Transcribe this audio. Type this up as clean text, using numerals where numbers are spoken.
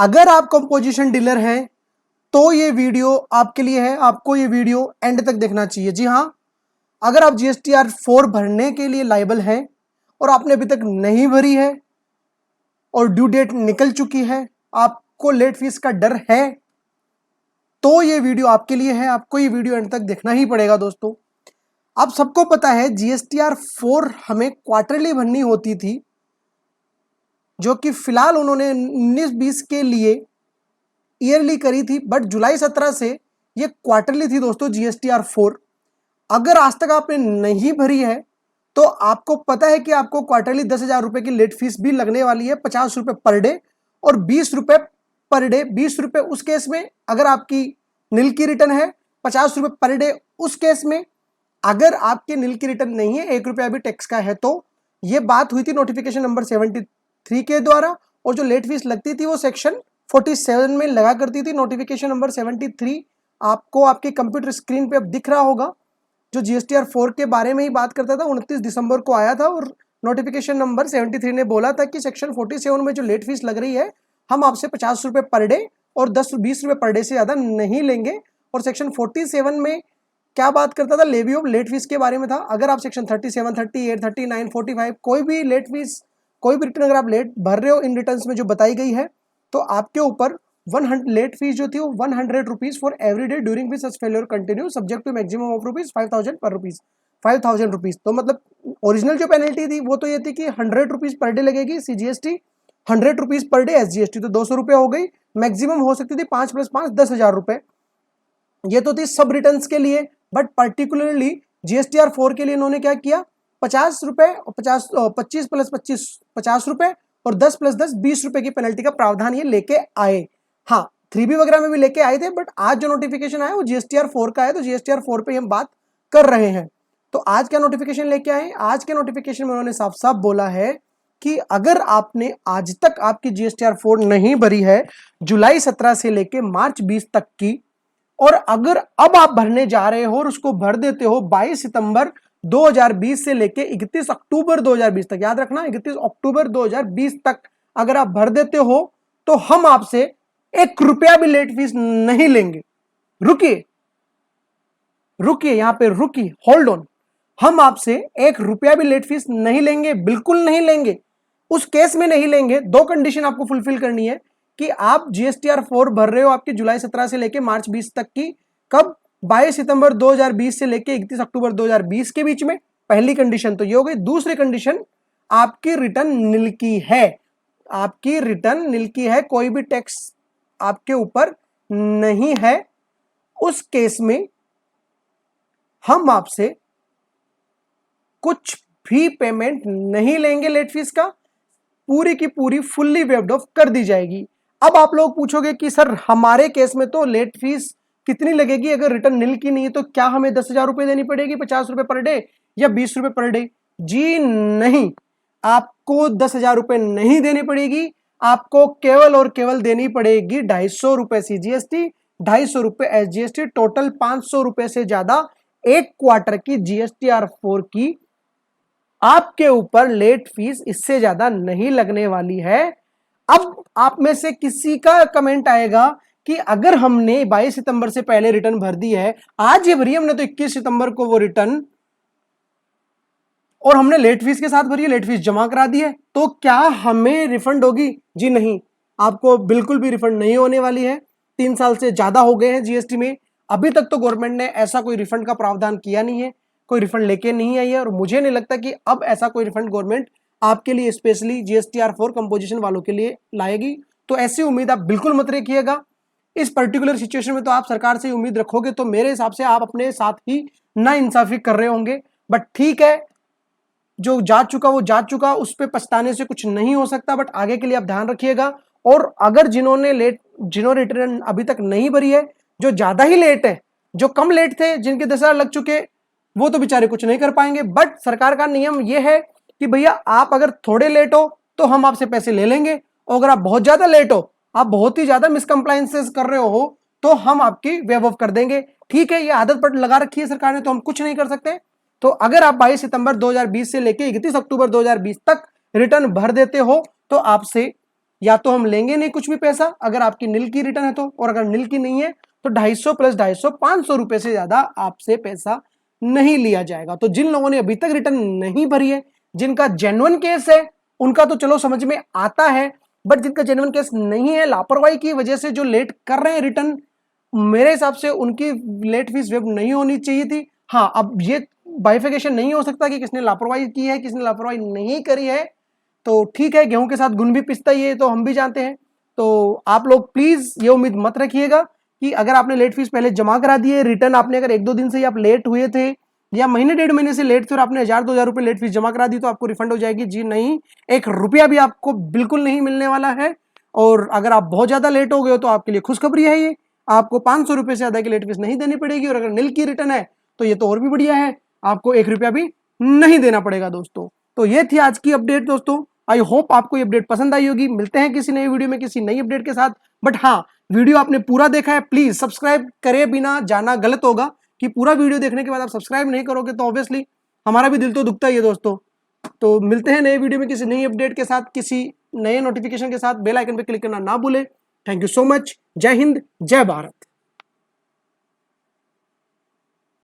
अगर आप composition dealer हैं तो ये वीडियो आपके लिए है, आपको ये वीडियो एंड तक देखना चाहिए। जी हाँ, अगर आप जीएसटीआर 4 भरने के लिए लायबल हैं और आपने अभी तक नहीं भरी है और ड्यू डेट निकल चुकी है, आपको लेट फीस का डर है, तो ये वीडियो आपके लिए है। आपको ये वीडियो एंड तक देखना ही पड़ेगा दोस्तों। आप सबको पता है जीएसटीआर 4 हमें क्वार्टरली भरनी होती थी, जो कि फिलहाल उन्होंने 19-20 के लिए ईयरली करी थी, बट जुलाई 17 से ये क्वार्टरली थी दोस्तों जीएसटीआर 4। अगर आज तक आपने नहीं भरी है तो आपको पता है कि आपको क्वार्टरली 10,000 रुपए की लेट फीस भी लगने वाली है, 50 रुपए पर डे और 20 रुपए पर डे। 20 रुपए उस केस में अगर आपकी नील की रिटर्न है, 50 रुपए पर डे उस केस में अगर आपके नील की रिटर्न नहीं है, 1 रुपया भी टैक्स का है। तो ये बात हुई थी नोटिफिकेशन नंबर 73 के द्वारा, और जो लेट फीस लगती थी वो सेक्शन 47 में लगा करती थी। नोटिफिकेशन नंबर 73 आपको आपके कंप्यूटर स्क्रीन पे अब दिख रहा होगा, जो जीएसटीआर 4 के बारे में ही बात करता था। 29 दिसंबर को आया था और नोटिफिकेशन नंबर 73 ने बोला था कि सेक्शन 47 में जो लेट फीस लग रही है, हम आपसे 50 रुपए पर डे और 10-20 रुपए पर डे से ज्यादा नहीं लेंगे। और सेक्शन 47 में क्या बात करता था, लेवी ऑफ लेट फीस के बारे में था। अगर आप सेक्शन 37, 38, 39, 45 कोई भी लेट फीस, कोई भी रिटर्न अगर आप लेट भर रहे हो इन रिटर्न्स में जो बताई गई है, तो आपके ऊपर 100 लेट फीस जो थी वो 100 rupees for every day during which such failure continue subject to maximum of rupees 5,000 पर रुपीज 5,000 रुपीज। तो मतलब ओरिजिनल जो पेनल्टी थी वो तो ये थी कि 100 रुपीज पर डे लगेगी CGST, 100 rupees per day SGST, तो 200 रुपये हो गई। मैक्सिमम हो सकती थी 5 + 5 10,000 रुपए। ये तो थी सब रिटर्न के लिए, बट पर्टिकुलरली जीएसटीआर 4 के लिए इन्होंने क्या किया, 50 रुपए और 25 + 25 50 रुपए और 10 + 10 20 रुपए की पेनल्टी का प्रावधान ये लेके आए। हाँ, 3B वगैरह में भी लेके आए थे, बट आज जो नोटिफिकेशन आया वो जीएसटीआर 4 का है, तो जीएसटीआर 4 पे हम बात कर रहे हैं। तो आज क्या नोटिफिकेशन लेके आए, आज के नोटिफिकेशन में उन्होंने साफ साफ बोला है कि अगर आपने आज तक आपकी जीएसटीआर 4 नहीं भरी है, जुलाई 17 से लेके मार्च 20 तक की, और अगर अब आप भरने जा रहे हो और उसको भर देते हो 22 सितंबर 2020 से लेके 31 अक्टूबर 2020 तक, याद रखना 31 अक्टूबर 2020 तक अगर आप भर देते हो, तो हम आपसे 1 रुपया भी लेट फीस नहीं लेंगे। रुकिए रुकिए, यहां पे रुकिए, होल्ड ऑन। हम आपसे 1 रुपया भी लेट फीस नहीं लेंगे, बिल्कुल नहीं लेंगे। उस केस में नहीं लेंगे, 2 कंडीशन आपको फुलफिल करनी है कि आप जीएसटीआर 4 भर रहे हो आपकी जुलाई 17 से लेके मार्च 20 तक की, कब, 22 सितंबर 2020 से लेके 31 अक्टूबर 2020 के बीच में। पहली कंडीशन तो ये हो गई। दूसरी कंडीशन, आपकी रिटर्न नील की है, आपकी रिटर्न नील की है, कोई भी टैक्स आपके ऊपर नहीं है। उस केस में हम आपसे कुछ भी पेमेंट नहीं लेंगे, लेट फीस का पूरी की पूरी फुल्ली वेव्ड ऑफ कर दी जाएगी। अब आप लोग पूछोगे कि सर हमारे केस में तो लेट फीस कितनी लगेगी, अगर रिटर्न नील की नहीं है तो क्या हमें 10,000 रुपए देनी पड़ेगी, 50 रुपए पर डे या 20 रुपए पर डे? जी नहीं, आपको 10,000 रुपए नहीं देनी पड़ेगी। आपको केवल और केवल देनी पड़ेगी 250 रुपए सीजीएसटी, 250 रुपए एसजीएसटी, टोटल 500 रुपए से ज्यादा एक क्वार्टर की जीएसटीआर 4 की आपके ऊपर लेट फीस इससे ज्यादा नहीं लगने वाली है। अब आप में से किसी का कमेंट आएगा कि अगर हमने 22 सितंबर से पहले रिटर्न भर दी है, आज ये भरी हमने तो 21 सितंबर को वो रिटर्न, और हमने लेट फीस के साथ भरी है, लेट फीस जमा करा दी है, तो क्या हमें रिफंड होगी? जी नहीं, आपको बिल्कुल भी रिफंड नहीं होने वाली है। 3 साल से ज्यादा हो गए हैं जीएसटी में, अभी तक तो गवर्नमेंट ने ऐसा कोई रिफंड का प्रावधान किया नहीं है, कोई रिफंड लेके नहीं आई है, और मुझे नहीं लगता कि अब ऐसा कोई रिफंड गवर्नमेंट आपके लिए स्पेशली जीएसटीआर 4 कंपोजिशन वालों के लिए लाएगी। तो ऐसी उम्मीद आप बिल्कुल मत रखिएगा। इस पर्टिकुलर सिचुएशन में तो आप सरकार से उम्मीद रखोगे तो मेरे हिसाब से आप अपने साथ ही ना इंसाफी कर रहे होंगे। बट ठीक है, जो जा चुका वो जा चुका, उस पर पछताने से कुछ नहीं हो सकता। बट आगे के लिए आप ध्यान रखिएगा। और अगर जिन्होंने रिटर्न अभी तक नहीं भरी है, जो ज्यादा ही लेट है, जो कम लेट थे, जिनके 10,000 लग चुके, वो तो बेचारे कुछ नहीं कर पाएंगे। बट सरकार का नियम यह है कि भैया आप अगर थोड़े लेट हो तो हम आपसे पैसे ले लेंगे, और अगर आप बहुत ज्यादा लेट हो, आप बहुत ही ज्यादा मिसकंप्लायंसेस कर रहे हो, तो हम आपकी वेव ऑफ कर देंगे। ठीक है, ये आदत पर लगा रखी है सरकार ने, तो हम कुछ नहीं कर सकते। तो अगर आप 22 सितंबर 2020 से लेके 31 अक्टूबर 2020 तक रिटर्न भर देते हो, तो आपसे या तो हम लेंगे नहीं कुछ भी पैसा अगर आपकी नील की रिटर्न है तो, और अगर नील की नहीं है तो 250 प्लस 250 500 रुपए से ज्यादा आपसे पैसा नहीं लिया जाएगा। तो जिन लोगों ने अभी तक रिटर्न नहीं भरी है, जिनका जेन्युइन केस है, उनका तो चलो समझ में आता है, बट जिनका जेन्युइन केस नहीं है, लापरवाही की वजह से जो लेट कर रहे हैं रिटर्न, मेरे हिसाब से उनकी लेट फीस वेब नहीं होनी चाहिए थी। हाँ, अब ये बाइफिकेशन नहीं हो सकता कि किसने लापरवाही की है किसने लापरवाही नहीं करी है, तो ठीक है, गेहूं के साथ गुण भी पिसता ही है, तो हम भी जानते हैं। तो आप लोग प्लीज ये उम्मीद मत रखिएगा कि अगर आपने लेट फीस पहले जमा करा दी है, रिटर्न आपने अगर 1-2 दिन से ही आप लेट हुए थे या महीने 1.5 महीने से लेट थे और आपने 1000-2000 रुपए लेट फीस जमा करा दी तो आपको रिफंड हो जाएगी। जी नहीं, 1 रुपया भी आपको बिल्कुल नहीं मिलने वाला है। और अगर आप बहुत ज्यादा लेट हो गए हो तो आपके लिए खुशखबरी है, ये आपको 500 रुपए से ज्यादा की लेट फीस नहीं देनी पड़ेगी। और अगर नील की रिटर्न है तो ये तो और भी बढ़िया है, आपको 1 रुपया भी नहीं देना पड़ेगा दोस्तों। तो ये थी आज की अपडेट दोस्तों। आई होप आपको ये अपडेट पसंद आई होगी। मिलते हैं किसी नई वीडियो में किसी नई अपडेट के साथ। बट हाँ, वीडियो आपने पूरा देखा है, प्लीज सब्सक्राइब करे बिना जाना गलत होगा कि पूरा वीडियो देखने के बाद आप सब्सक्राइब नहीं करोगे तो ऑब्वियसली हमारा भी दिल तो दुखता ही है दोस्तों। तो मिलते हैं नए वीडियो में किसी नई अपडेट के साथ, किसी नए नोटिफिकेशन के साथ। बेल आइकन पे क्लिक करना ना भूले। Thank you so much. जय हिंद, जय भारत।